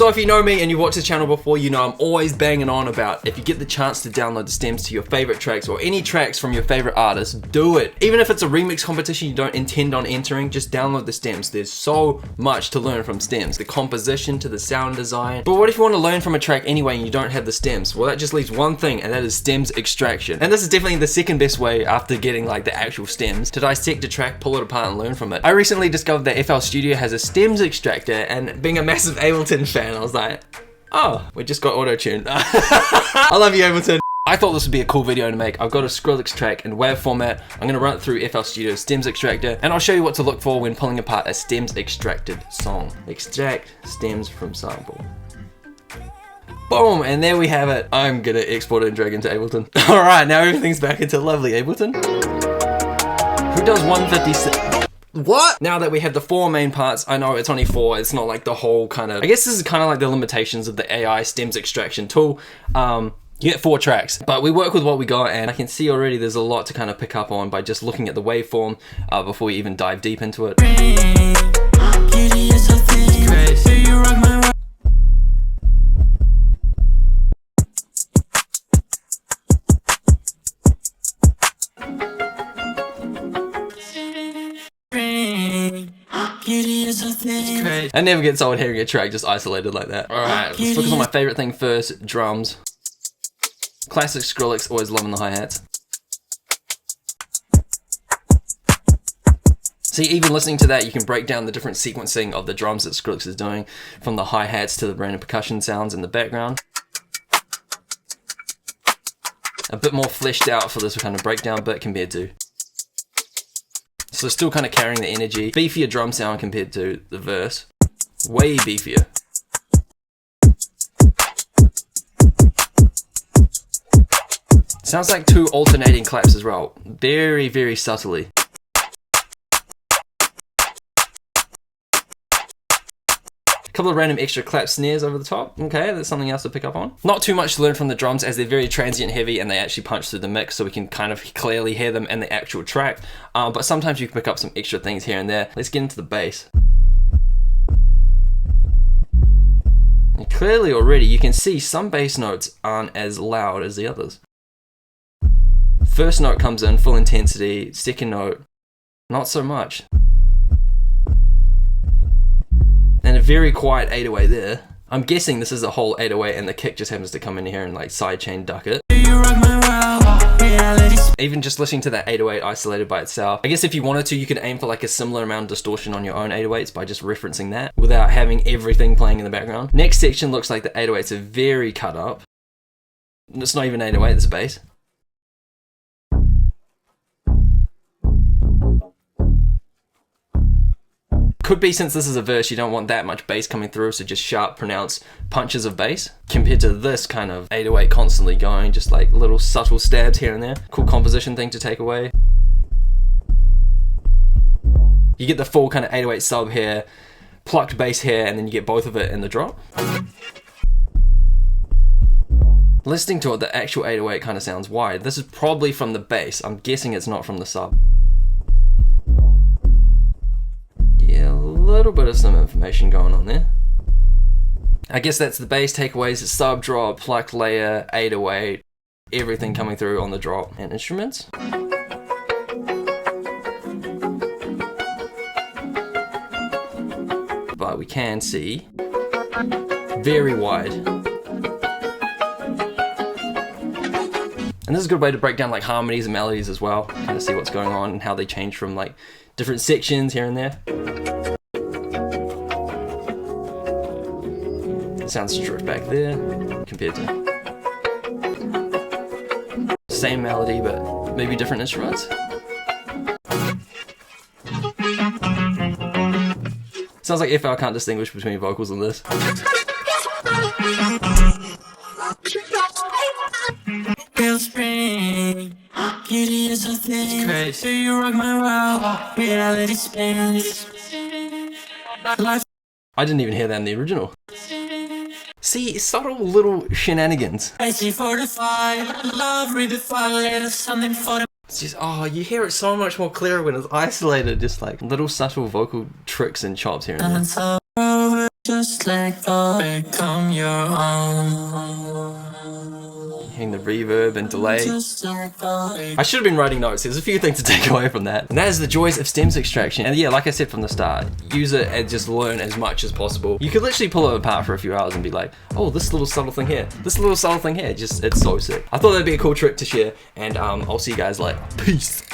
So if you know me and you watched this channel before, you know I'm always banging on about if you get the chance to download the stems to your favorite tracks or any tracks from your favorite artists, do it. Even if it's a remix competition you don't intend on entering, just download the stems. There's so much to learn from stems. The composition to the sound design. But what if you want to learn from a track anyway and you don't have the stems? Well, that just leaves one thing, and that is stems extraction. And this is definitely the second best way after getting like the actual stems to dissect a track, pull it apart and learn from it. I recently discovered that FL Studio has a stems extractor, and being a massive Ableton fan, I was like, oh, we just got auto-tuned. I love you, Ableton. I thought this would be a cool video to make. I've got a Skrillex track in WAV format. I'm gonna run it through FL Studio's stems extractor, and I'll show you what to look for when pulling apart a stems extracted song. Extract stems from sample. Boom, and there we have it. I'm gonna export it and drag into Ableton. All right, now everything's back into lovely Ableton. Who does 156? What? Now that we have the 4 main parts, I know it's only 4, it's not like the whole kind of, I guess this is kind of like the limitations of the AI stems extraction tool. You get 4 tracks, but we work with what we got, and I can see already there's a lot to kind of pick up on by just looking at the waveform before we even dive deep into it. It never gets old hearing a track just isolated like that. Alright, let's focus on my favorite thing first, drums. Classic Skrillex, always loving the hi-hats. See, even listening to that, you can break down the different sequencing of the drums that Skrillex is doing, from the hi-hats to the random percussion sounds in the background. A bit more fleshed out for this kind of breakdown bit compared to. So still kind of carrying the energy. Beefier drum sound compared to the verse. Way beefier. Sounds like 2 alternating claps as well. Very, very subtly. A couple of random extra clap snares over the top. Okay, that's something else to pick up on. Not too much to learn from the drums, as they're very transient heavy and they actually punch through the mix, so we can kind of clearly hear them in the actual track. But sometimes you can pick up some extra things here and there. Let's get into the bass. And clearly already you can see some bass notes aren't as loud as the others. First note comes in full intensity, second note not so much. And a very quiet 808 there. I'm guessing this is a whole 808 and the kick just happens to come in here and like sidechain duck it. Even just listening to that 808 isolated by itself. I guess if you wanted to, you could aim for like a similar amount of distortion on your own 808s by just referencing that without having everything playing in the background. Next section looks like the 808s are very cut up. It's not even 808, it's bass. Could be since this is a verse, you don't want that much bass coming through, so just sharp, pronounced punches of bass. Compared to this kind of 808 constantly going, just like little subtle stabs here and there. Cool composition thing to take away. You get the full kind of 808 sub here, plucked bass here, and then you get both of it in the drop. Listening to it, the actual 808 kind of sounds wide. This is probably from the bass. I'm guessing it's not from the sub. Yeah, a little bit of some information going on there. I guess that's the bass takeaways, sub drop, plucked layer, 808, everything coming through on the drop, and instruments. But we can see very wide. And this is a good way to break down like harmonies and melodies as well, kind of see what's going on and how they change from like different sections here and there. Sounds stripped back there compared to same melody but maybe different instruments. Sounds like FL can't distinguish between vocals in this. I didn't even hear that in the original. See, subtle little shenanigans. It's just, oh, you hear it so much more clearer when it's isolated. Just like little subtle vocal tricks and chops here and there. Just let go, become your own. Hitting the reverb and delay. Just let go. I should have been writing notes. There's a few things to take away from that. And that is the joys of stems extraction. And yeah, like I said from the start, use it and just learn as much as possible. You could literally pull it apart for a few hours and be like, oh, this little subtle thing here, this little subtle thing here. Just, it's so sick. I thought that'd be a cool trick to share. And I'll see you guys later. Peace.